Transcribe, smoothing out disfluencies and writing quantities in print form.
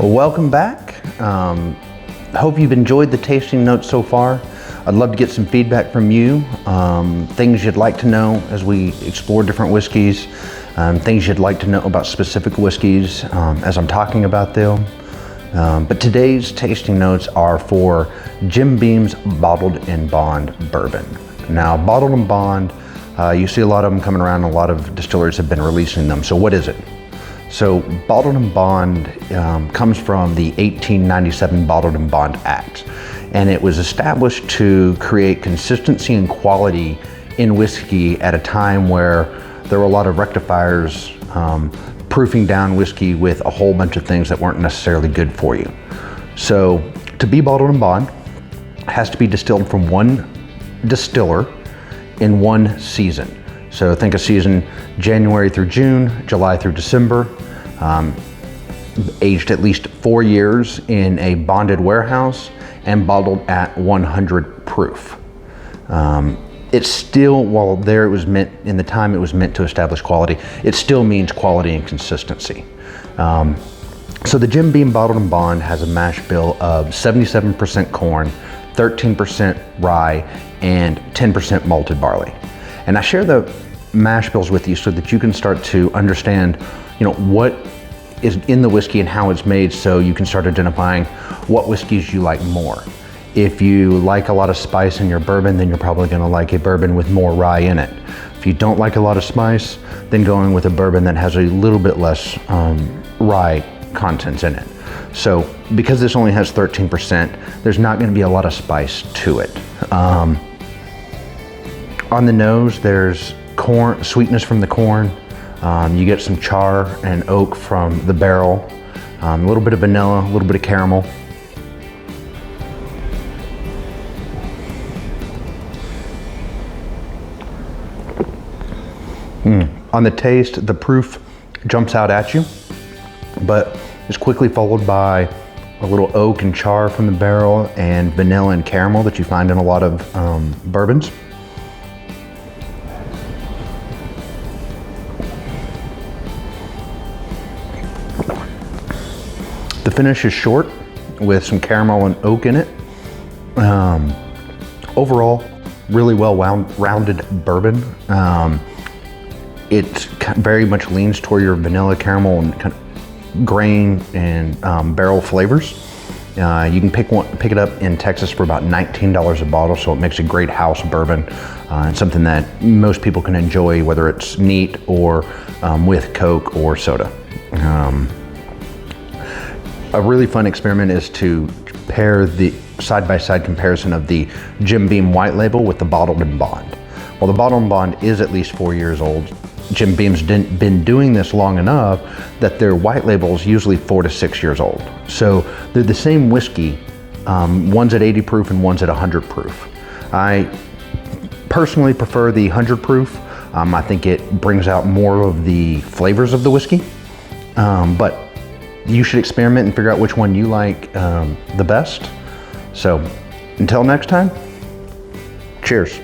Well, welcome back. Hope you've enjoyed the tasting notes so far. I'd love to get some feedback from you, things you'd like to know as we explore different whiskeys, things you'd like to know about specific whiskeys as I'm talking about them. But today's tasting notes are for Jim Beam's Bottled in Bond bourbon. Now, Bottled in Bond, you see a lot of them coming around, a lot of distillers have been releasing them. So what is it? So Bottled in Bond comes from the 1897 Bottled in Bond Act, and it was established to create consistency and quality in whiskey at a time where there were a lot of rectifiers proofing down whiskey with a whole bunch of things that weren't necessarily good for you. So to be Bottled in Bond, it has to be distilled from one distiller in one season. So think a season January through June, July through December, aged at least 4 years in a bonded warehouse and bottled at 100 proof. It's still, while there it was meant, in the time it was meant to establish quality, it still means quality and consistency. So the Jim Beam Bottled in Bond has a mash bill of 77% corn, 13% rye, and 10% malted barley. And I share the mash bills with you so that you can start to understand, what is in the whiskey and how it's made, so you can start identifying what whiskeys you like more. If you like a lot of spice in your bourbon, then you're probably going to like a bourbon with more rye in it. If you don't like a lot of spice, then going with a bourbon that has a little bit less rye contents in it. So because this only has 13%, there's not going to be a lot of spice to it. On the nose, there's corn, sweetness from the corn. You get some char and oak from the barrel, a little bit of vanilla, a little bit of caramel. On the taste, the proof jumps out at you, but is quickly followed by a little oak and char from the barrel and vanilla and caramel that you find in a lot of bourbons. The finish is short with some caramel and oak in it. Overall, really well rounded bourbon. It very much leans toward your vanilla, caramel, and kind of grain and barrel flavors. You can pick it up in Texas for about $19 a bottle, so it makes a great house bourbon and something that most people can enjoy, whether it's neat or with Coke or soda. A really fun experiment is to pair the side-by-side comparison of the Jim Beam White Label with the Bottled in Bond. Well, the Bottled in Bond is at least 4 years old. Jim Beam's been doing this long enough that their white label is usually 4 to 6 years old. So they're the same whiskey, one's at 80 proof and one's at 100 proof. I personally prefer the 100 proof. I think it brings out more of the flavors of the whiskey, but you should experiment and figure out which one you like the best. So until next time, cheers.